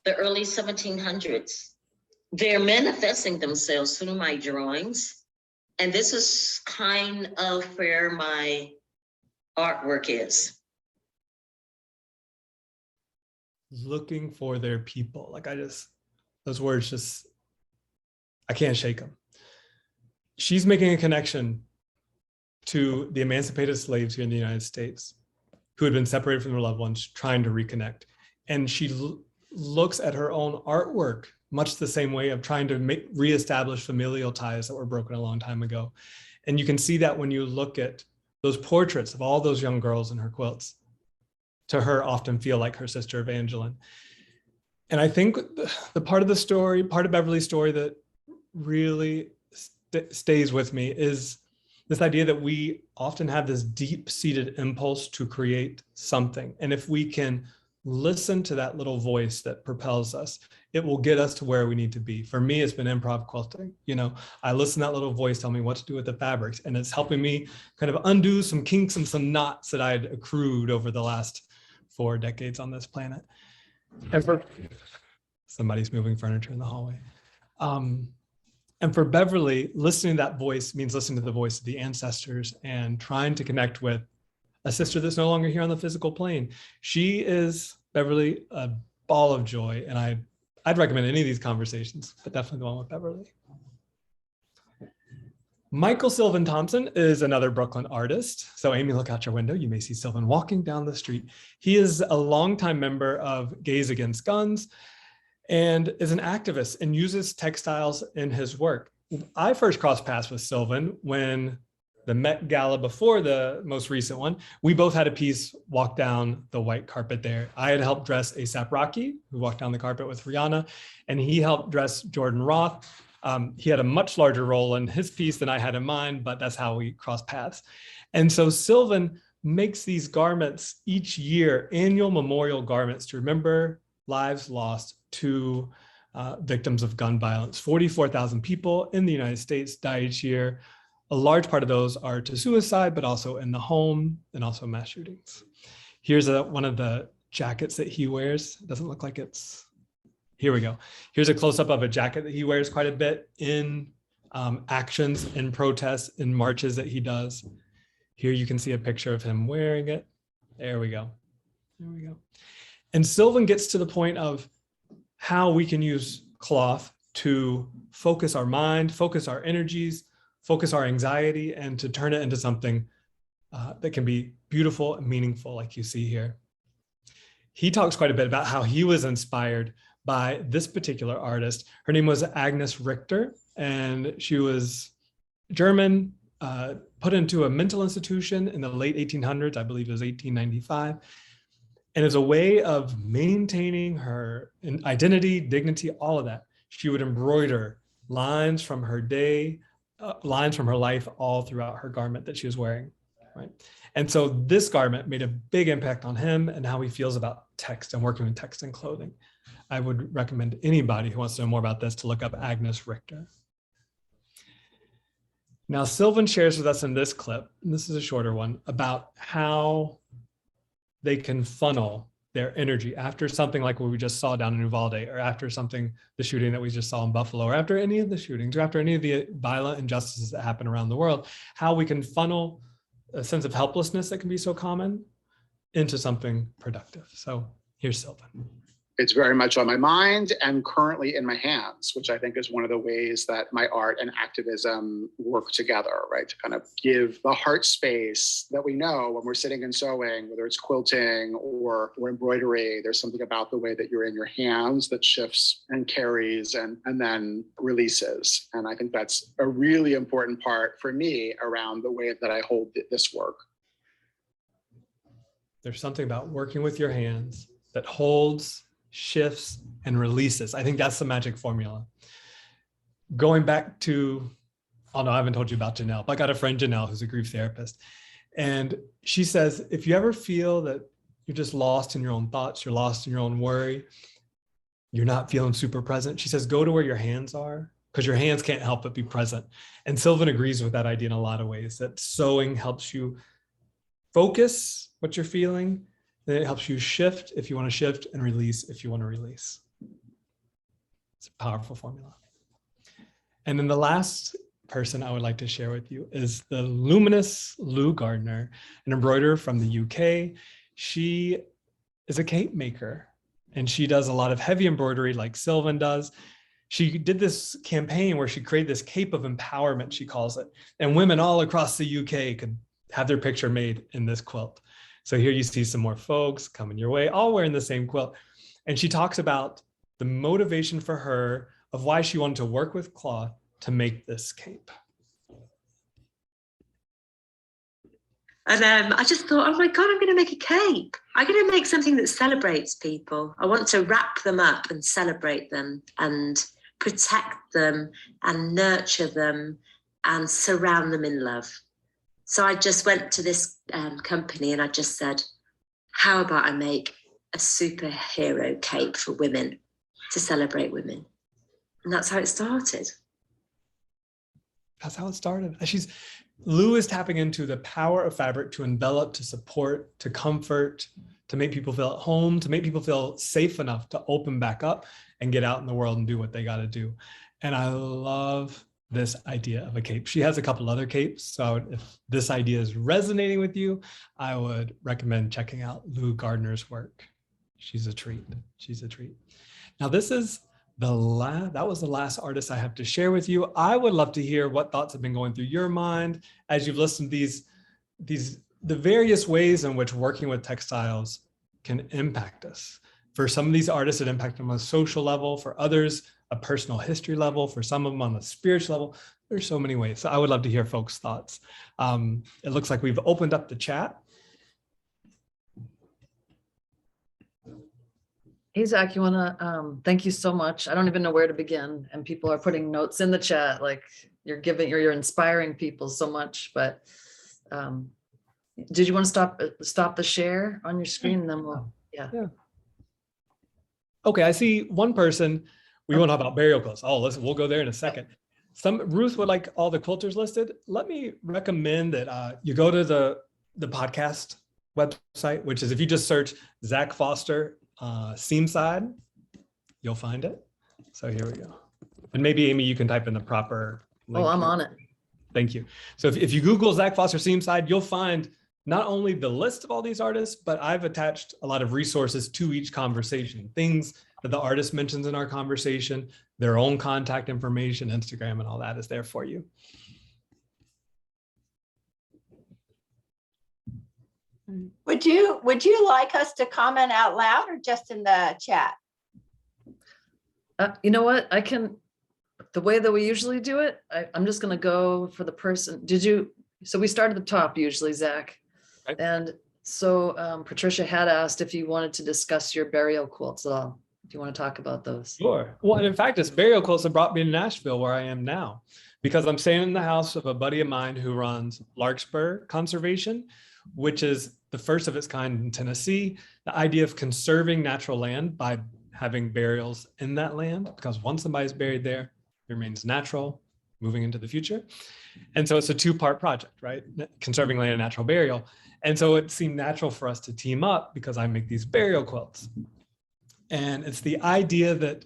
the early 1700s, they're manifesting themselves through my drawings. And this is kind of where my artwork is. Looking for their people. Like those words just, I can't shake them. She's making a connection to the emancipated slaves here in the United States who had been separated from their loved ones, trying to reconnect. And she looks at her own artwork much the same way of trying to reestablish familial ties that were broken a long time ago. And you can see that when you look at those portraits of all those young girls in her quilts. To her, often feel like her sister Evangeline. And I think the part of the story, part of Beverly's story that really stays with me is this idea that we often have this deep-seated impulse to create something. And if we can listen to that little voice that propels us, it will get us to where we need to be. For me, it's been improv quilting. I listen to that little voice tell me what to do with the fabrics, and it's helping me kind of undo some kinks and some knots that I'd accrued over the last 4 decades on this planet. And for somebody's moving furniture in the hallway. And for Beverly, listening to that voice means listening to the voice of the ancestors and trying to connect with a sister that's no longer here on the physical plane. She is, Beverly, a ball of joy. And I'd recommend any of these conversations, but definitely the one with Beverly. Michael Sylvan Thompson is another Brooklyn artist. So Amy, look out your window. You may see Sylvan walking down the street. He is a longtime member of Gays Against Guns and is an activist and uses textiles in his work. I first crossed paths with Sylvan when the Met Gala before the most recent one, we both had a piece walk down the white carpet there. I had helped dress A$AP Rocky, who walked down the carpet with Rihanna, and he helped dress Jordan Roth. He had a much larger role in his piece than I had in mine, but that's how we crossed paths. And so Sylvan makes these garments each year, annual memorial garments to remember lives lost to victims of gun violence. 44,000 people in the United States die each year. A large part of those are to suicide, but also in the home and also mass shootings. Here's one of the jackets that he wears. It doesn't look like it's, here we go. Here's a close-up of a jacket that he wears quite a bit in actions, in protests, in marches that he does. Here you can see a picture of him wearing it. There we go. There we go. And Sylvan gets to the point of how we can use cloth to focus our mind, focus our energies, focus our anxiety, and to turn it into something that can be beautiful and meaningful, like you see here. He talks quite a bit about how he was inspired by this particular artist. Her name was Agnes Richter, and she was German, put into a mental institution in the late 1800s, I believe it was 1895. And as a way of maintaining her identity, dignity, all of that, she would embroider lines from her day, lines from her life all throughout her garment that she was wearing, right? And so this garment made a big impact on him and how he feels about text and working with text and clothing. I would recommend anybody who wants to know more about this to look up Agnes Richter. Now, Sylvan shares with us in this clip, and this is a shorter one, about how they can funnel their energy after something like what we just saw down in Uvalde, or after something, the shooting that we just saw in Buffalo, or after any of the shootings, or after any of the violent injustices that happen around the world, how we can funnel a sense of helplessness that can be so common into something productive. So here's Sylvan. it's very much on my mind and currently in my hands, which I think is one of the ways that my art and activism work together, right? To kind of give the heart space that we know when we're sitting and sewing, whether it's quilting or embroidery, there's something about the way that you're in your hands that shifts and carries and then releases. And I think that's a really important part for me around the way that I hold this work. There's something about working with your hands that holds, shifts, and releases. I think that's the magic formula. Going back to, oh no, I haven't told you about Janelle, but I got a friend, Janelle, who's a grief therapist. And she says, if you ever feel that you're just lost in your own thoughts, you're lost in your own worry, you're not feeling super present, she says, go to where your hands are, because your hands can't help but be present. And Sylvan agrees with that idea in a lot of ways, that sewing helps you focus what you're feeling. Then it helps you shift if you want to shift and release if you want to release. It's a powerful formula. And then the last person I would like to share with you is the luminous Lou Gardner, an embroiderer from the UK. She is a cape maker and she does a lot of heavy embroidery like Sylvan does. She did this campaign where she created this cape of empowerment, she calls it. And women all across the UK could have their picture made in this quilt. So here you see some more folks coming your way, all wearing the same quilt. And she talks about the motivation for her of why she wanted to work with cloth to make this cape. And I just thought, oh my God, I'm going to make a cape. I'm going to make something that celebrates people. I want to wrap them up and celebrate them and protect them and nurture them and surround them in love. So I just went to this company and I just said, how about I make a superhero cape for women to celebrate women? And that's how it started. That's how it started. Lou is tapping into the power of fabric to envelop, to support, to comfort, to make people feel at home, to make people feel safe enough to open back up and get out in the world and do what they got to do. And I love this idea of a cape. She has a couple other capes. So if this idea is resonating with you, I would recommend checking out Lou Gardner's work. She's a treat. She's a treat. Now this is that was the last artist I have to share with you. I would love to hear what thoughts have been going through your mind as you've listened to the various ways in which working with textiles can impact us. For some of these artists, it impacted them on a social level. For others, a personal history level. For some of them on a spiritual level. There's so many ways. So I would love to hear folks' thoughts. It looks like we've opened up the chat. Hey, Zach, you want to, thank you so much. I don't even know where to begin. And people are putting notes in the chat, like you're inspiring people so much, but did you want to stop the share on your screen? And then we'll, yeah. Okay, I see one person. We want to talk about burial clothes. Oh, listen, we'll go there in a second. Ruth would like all the quilters listed. Let me recommend that you go to the podcast website, which is if you just search Zak Foster seam side, you'll find it. So here we go. And maybe Amy, you can type in the proper link. Oh, I'm on it. Thank you. So if you Google Zak Foster seam side, you'll find not only the list of all these artists, but I've attached a lot of resources to each conversation, things that the artist mentions in our conversation, their own contact information, Instagram, and all that is there for you. Would you like us to comment out loud or just in the chat? You know what? The way that we usually do it, I'm just going to go for the person. So we start at the top usually, Zach. Right. And so Patricia had asked if you wanted to discuss your burial quilts at all. Do you want to talk about those? Sure. Well, and in fact, it's burial quilts that brought me to Nashville, where I am now, because I'm staying in the house of a buddy of mine who runs Larkspur Conservation, which is the first of its kind in Tennessee. The idea of conserving natural land by having burials in that land, because once somebody's buried there, it remains natural moving into the future. And so it's a two-part project, right? Conserving land and natural burial. And so it seemed natural for us to team up because I make these burial quilts. And it's the idea that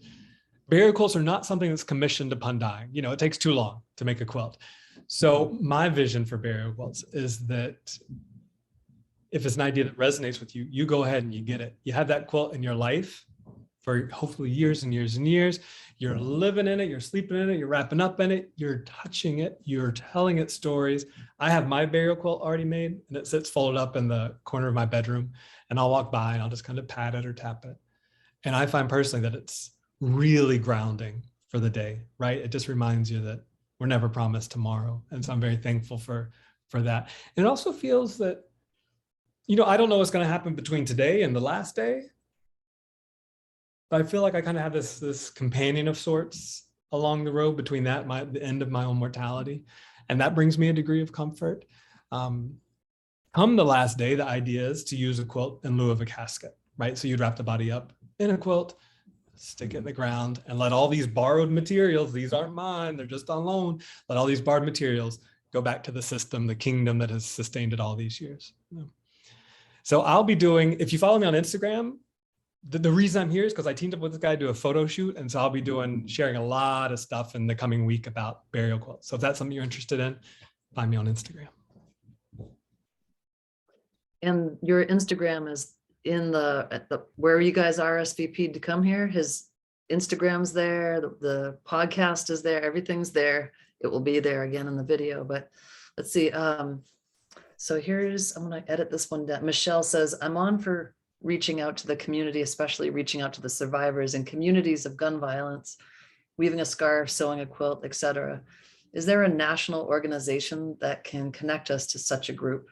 burial quilts are not something that's commissioned upon dying. You know, it takes too long to make a quilt. So my vision for burial quilts is that if it's an idea that resonates with you, you go ahead and you get it. You have that quilt in your life, for hopefully years and years and years. You're living in it, you're sleeping in it, you're wrapping up in it, you're touching it, you're telling it stories. I have my burial quilt already made, and it sits folded up in the corner of my bedroom, and I'll walk by and I'll just kind of pat it or tap it. And I find personally that it's really grounding for the day, right? It just reminds you that we're never promised tomorrow. And so I'm very thankful for that. And it also feels that, I don't know what's going to happen between today and the last day, but I feel like I kind of have this companion of sorts along the road between that and the end of my own mortality. And that brings me a degree of comfort. Come the last day, the idea is to use a quilt in lieu of a casket, right? So you'd wrap the body up in a quilt, stick it in the ground, and let all these borrowed materials, these aren't mine, they're just on loan, let all these borrowed materials go back to the system, the kingdom that has sustained it all these years. So I'll be doing, if you follow me on Instagram, the reason I'm here is because I teamed up with this guy to do a photo shoot. And so I'll be sharing a lot of stuff in the coming week about burial quilts. So if that's something you're interested in, find me on Instagram. And your Instagram is in where you guys RSVP'd to come here. His Instagram's there, the podcast is there, everything's there. It will be there again in the video, but let's see. So I'm going to edit this one down. Michelle says, I'm on for reaching out to the community, especially reaching out to the survivors in communities of gun violence, weaving a scarf, sewing a quilt, etc. Is there a national organization that can connect us to such a group?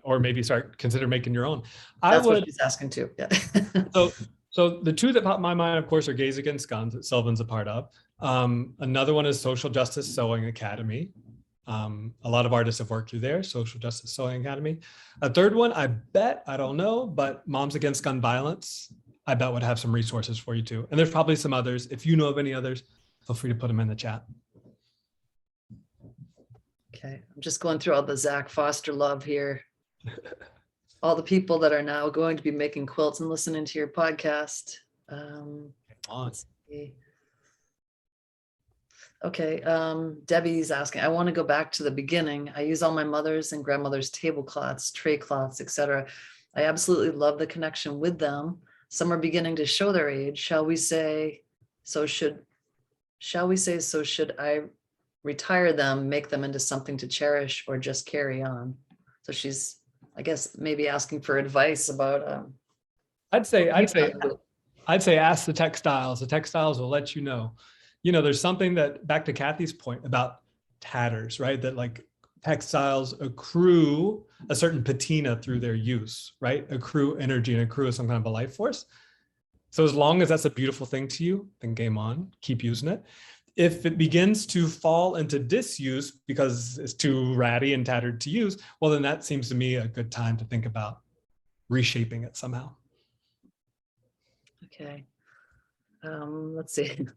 Or maybe consider making your own. That's what she's asking too. Yeah. So the two that pop in my mind, of course, are Gays Against Guns that Sylvan's a part of. Another one is Social Justice Sewing Academy. A lot of artists have worked through there, Social Justice Sewing Academy. A third one, I don't know, but Moms Against Gun Violence, I bet would have some resources for you too. And there's probably some others. If you know of any others, feel free to put them in the chat. Okay, I'm just going through all the Zak Foster love here. All the people that are now going to be making quilts and listening to your podcast. Let's see. Okay, Debbie's asking, I want to go back to the beginning. I use all my mother's and grandmother's tablecloths, tray cloths, etc. I absolutely love the connection with them. Some are beginning to show their age. Shall we say, so should I retire them, make them into something to cherish, or just carry on? So she's, I guess, maybe asking for advice about. I'd say ask the textiles. The textiles will let you know. There's something that, back to Kathy's point about tatters, right? That like textiles accrue a certain patina through their use, right? Accrue energy and accrue some kind of a life force. So as long as that's a beautiful thing to you, then game on, keep using it. If it begins to fall into disuse because it's too ratty and tattered to use, well, then that seems to me a good time to think about reshaping it somehow. Okay. Let's see.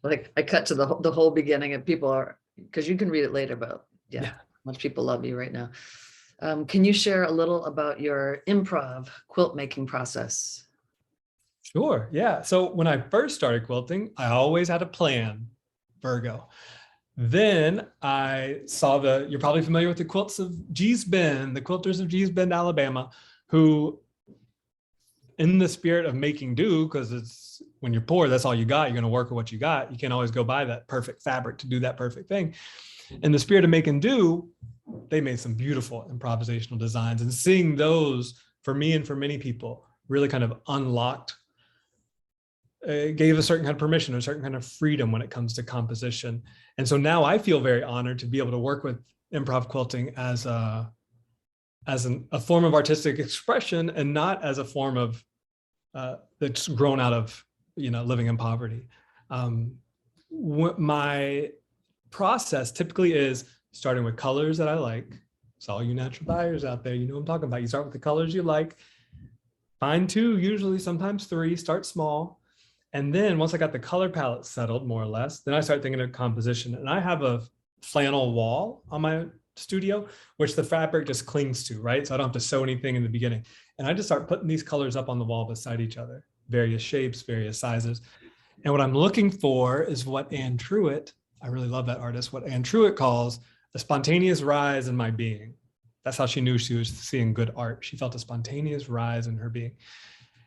Like I cut to the whole beginning and people are, because you can read it later, but yeah, much people love you right now. Can you share a little about your improv quilt making process? Sure, yeah. So when I first started quilting, I always had a plan, Virgo. Then I saw you're probably familiar with the Quilts of Gee's Bend, the quilters of Gee's Bend, Alabama, who in the spirit of making do, because it's when you're poor, that's all you got. You're going to work with what you got. You can't always go buy that perfect fabric to do that perfect thing. In the spirit of making do, they made some beautiful improvisational designs, and seeing those for me and for many people really kind of unlocked, gave a certain kind of permission, a certain kind of freedom when it comes to composition. And so now I feel very honored to be able to work with improv quilting as a form of artistic expression, and not as a form of that's grown out of living in poverty. My process typically is starting with colors that I like. So all you natural buyers out there, you know what I'm talking about. You start with the colors you like, find two, usually sometimes three, start small. And then once I got the color palette settled more or less, then I start thinking of composition. And I have a flannel wall on my studio, which the fabric just clings to, right? So I don't have to sew anything in the beginning. And I just start putting these colors up on the wall beside each other, various shapes, various sizes. And what I'm looking for is what Anne Truitt, I really love that artist, what Anne Truitt calls a spontaneous rise in my being. That's how she knew she was seeing good art. She felt a spontaneous rise in her being.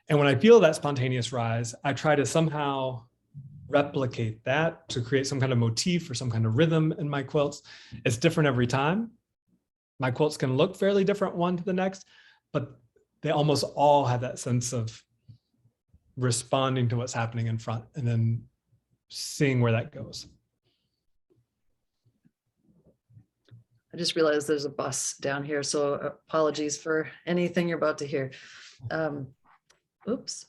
And when I feel that spontaneous rise, I try to somehow replicate that to create some kind of motif or some kind of rhythm in my quilts. It's different every time. My quilts can look fairly different one to the next, but they almost all have that sense of responding to what's happening in front and then seeing where that goes. I just realized there's a bus down here, so apologies for anything you're about to hear. Oops.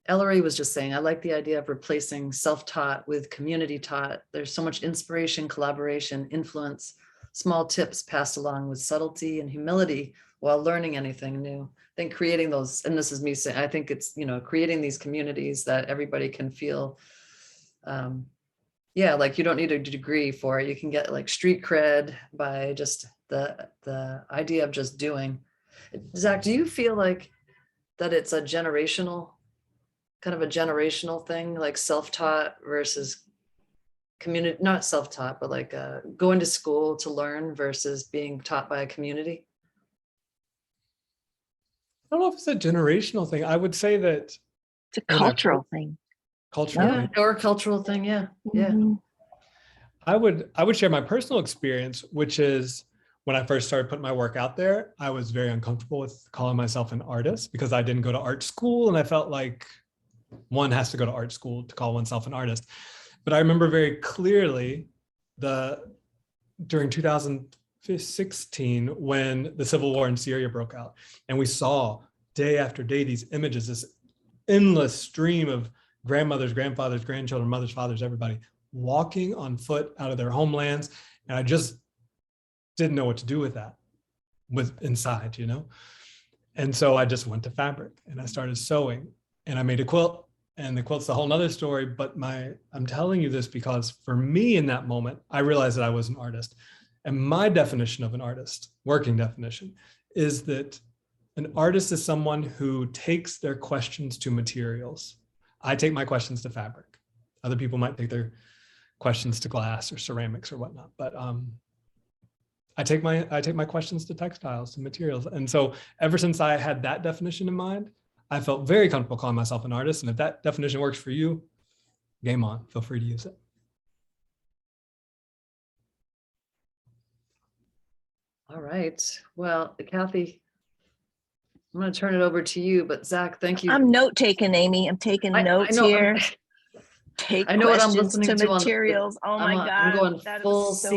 Ellery was just saying, I like the idea of replacing self-taught with community taught. There's so much inspiration, collaboration, influence, small tips passed along with subtlety and humility while learning anything new. I think creating those, and this is me saying, I think it's, creating these communities that everybody can feel, yeah, like you don't need a degree for it. You can get like street cred by just the idea of just doing. Zach, do you feel like that it's a generational thing, like self-taught versus community, not self-taught, but like going to school to learn versus being taught by a community? I don't know if it's a generational thing. I would say that it's a cultural thing. Cultural or cultural thing, yeah. Mm-hmm. I would share my personal experience, which is when I first started putting my work out there, I was very uncomfortable with calling myself an artist because I didn't go to art school, and I felt like one has to go to art school to call oneself an artist. But I remember very clearly during 2016 when the civil war in Syria broke out, and we saw day after day these images, this endless stream of grandmothers, grandfathers, grandchildren, mothers, fathers, everybody walking on foot out of their homelands. And I just didn't know what to do with that inside. And so I just went to fabric and I started sewing and I made a quilt, and the quilt's a whole nother story. But I'm telling you this because for me in that moment, I realized that I was an artist. And my definition of an artist, working definition, is that an artist is someone who takes their questions to materials. I take my questions to fabric. Other people might take their questions to glass or ceramics or whatnot, but I take my questions to textiles, to materials. And so ever since I had that definition in mind, I felt very comfortable calling myself an artist. And if that definition works for you, game on, feel free to use it. All right. Well, Kathy, I'm going to turn it over to you, but Zach, thank you. I'm note taking, Amy. I'm taking notes here. I know what I'm listening to materials. Oh my God. I'm going that full so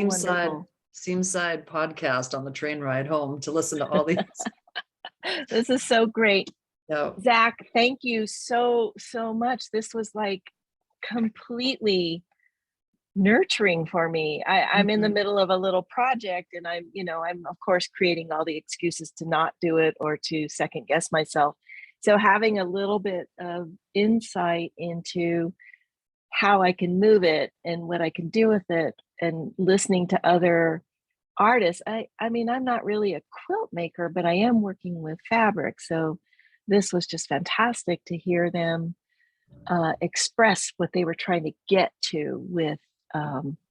seamside podcast on the train ride home to listen to all these. This is so great. No. Zach, thank you so much. This was like completely nurturing for me. I'm in the middle of a little project, and I'm of course creating all the excuses to not do it or to second guess myself. So having a little bit of insight into how I can move it and what I can do with it, and listening to other artists. I mean, I'm not really a quilt maker, but I am working with fabric. So this was just fantastic to hear them express what they were trying to get to with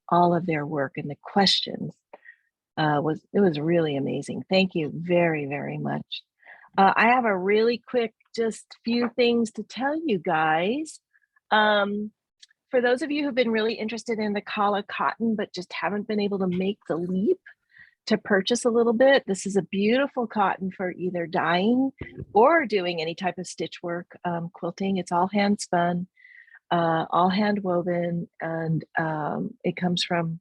all of their work, and the questions it was really amazing. Thank you very, very much. I have a really quick, just few things to tell you guys. For those of you who've been really interested in the Kala cotton, but just haven't been able to make the leap to purchase a little bit, this is a beautiful cotton for either dyeing or doing any type of stitch work, quilting. It's all hand spun, all hand woven, and it comes from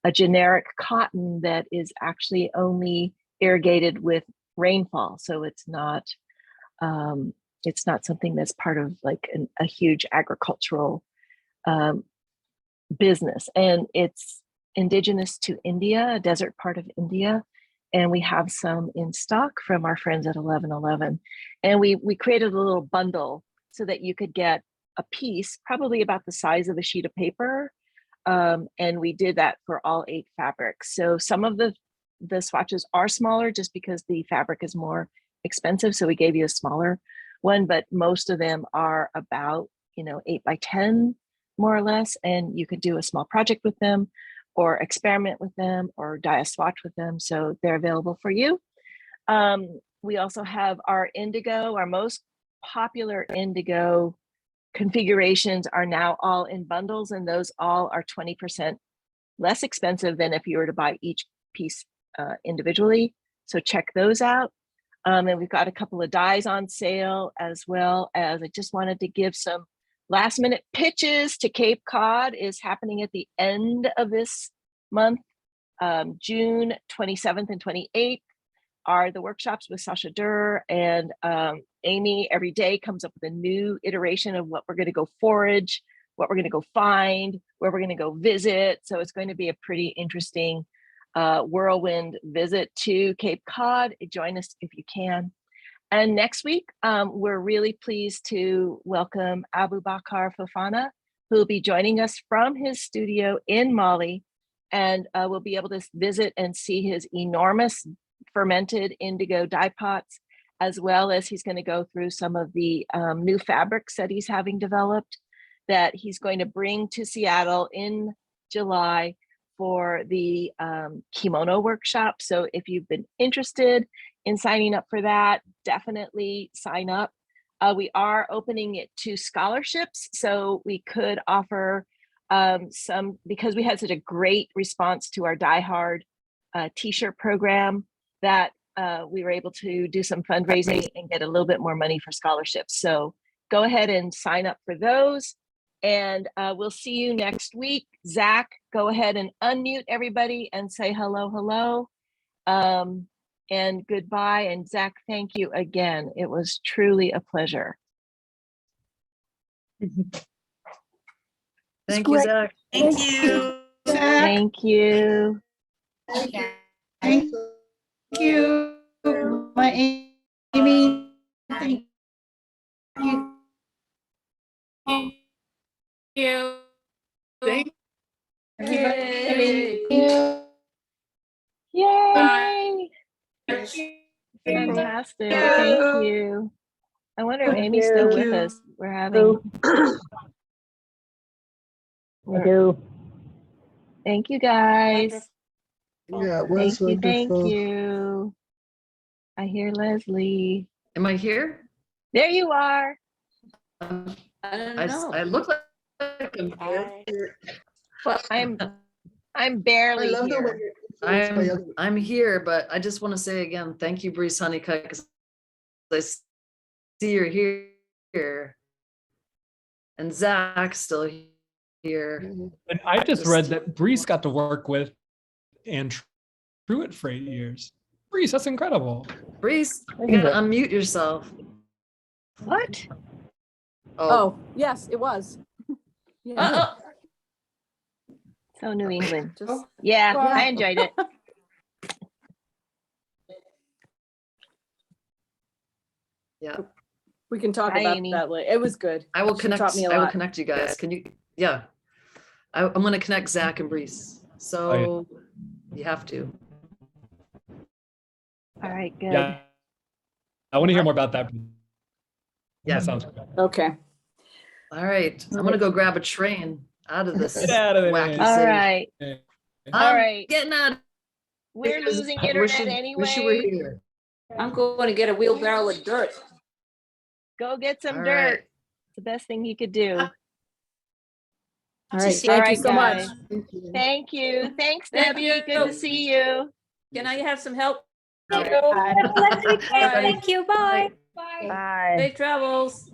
a generic cotton that is actually only irrigated with rainfall. So it's not something that's part of like a huge agricultural business, and it's indigenous to India, a desert part of India, and we have some in stock from our friends at 1111. And we created a little bundle so that you could get a piece, probably about the size of a sheet of paper, and we did that for all 8 fabrics. So some of the swatches are smaller just because the fabric is more expensive, so we gave you a smaller one, but most of them are about 8 by 10 more or less, and you could do a small project with them or experiment with them or dye a swatch with them. So they're available for you. We also have our indigo, our most popular indigo configurations are now all in bundles, and those all are 20% less expensive than if you were to buy each piece individually. So check those out. And we've got a couple of dyes on sale, as well as I just wanted to give some last minute pitches to Cape Cod is happening at the end of this month. June 27th and 28th are the workshops with Sasha Durr, and Amy every day comes up with a new iteration of what we're going to go forage, what we're going to go find, where we're going to go visit. So it's going to be a pretty interesting whirlwind visit to Cape Cod. Join us if you can. And next week, we're really pleased to welcome Abu Bakar Fofana, who will be joining us from his studio in Mali, and we'll be able to visit and see his enormous fermented indigo dye pots, as well as he's going to go through some of the new fabrics that he's having developed that he's going to bring to Seattle in July for the kimono workshop. So if you've been interested in signing up for that, definitely sign up. We are opening it to scholarships, so we could offer some, because we had such a great response to our Die Hard t-shirt program, that we were able to do some fundraising and get a little bit more money for scholarships. So go ahead and sign up for those, and we'll see you next week. Zach, go ahead and unmute everybody and say hello, hello, and goodbye. And Zach, thank you again. It was truly a pleasure. Thank you, Zach. Thank you. Thank you. Thank you, my Amy. Thank you. Thank you. Everybody. Yay! Fantastic. Thank you. I wonder if Amy's still with us. We're having. Thank you, guys. Yeah, it was Thank wonderful. you. I hear Leslie. Am I here? There you are. I don't know. I look like I'm here. Well, I'm barely I love the way here. you're influenced by other- I'm here, but I just want to say again, thank you, Breeze Honeycutt, because I see you're here. And Zach's still here. And I just read that Breeze got to work with and Truett for 8 years. Breeze, that's incredible. Breeze, you gotta unmute yourself. What? Oh, yes, it was. Yeah. So New England. Just- Yeah, Well- I enjoyed it. Yeah. We can talk Hi, about Amy. that later. It was good. I will She connect. taught me a I will lot. connect you guys. Can you? Yeah. I'm going to connect Zach and Breeze. So you have to. All right, good. Yeah. I want to hear more about that. Yeah. That sounds good. Okay. All right. I'm going to go grab a train out of this Get out of there. wacky All city. right. All right. Getting out. We're losing Wish internet you- anyway. Wish you were here. I'm going to get a wheelbarrow of dirt. Go get some All dirt. right. It's the best thing you could do. All right. All Thank right, you so much. guys. Thank you. Thanks, Thank Debbie. you. Good to see you. Can I have some help? Bye. Thank you. Bye. Bye. Safe travels.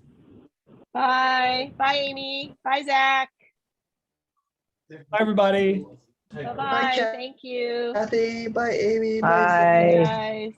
Bye. Bye, Amy. Bye, Zach. Bye, everybody. Bye-bye. Thank you. Kathy, bye, Amy. Bye, guys.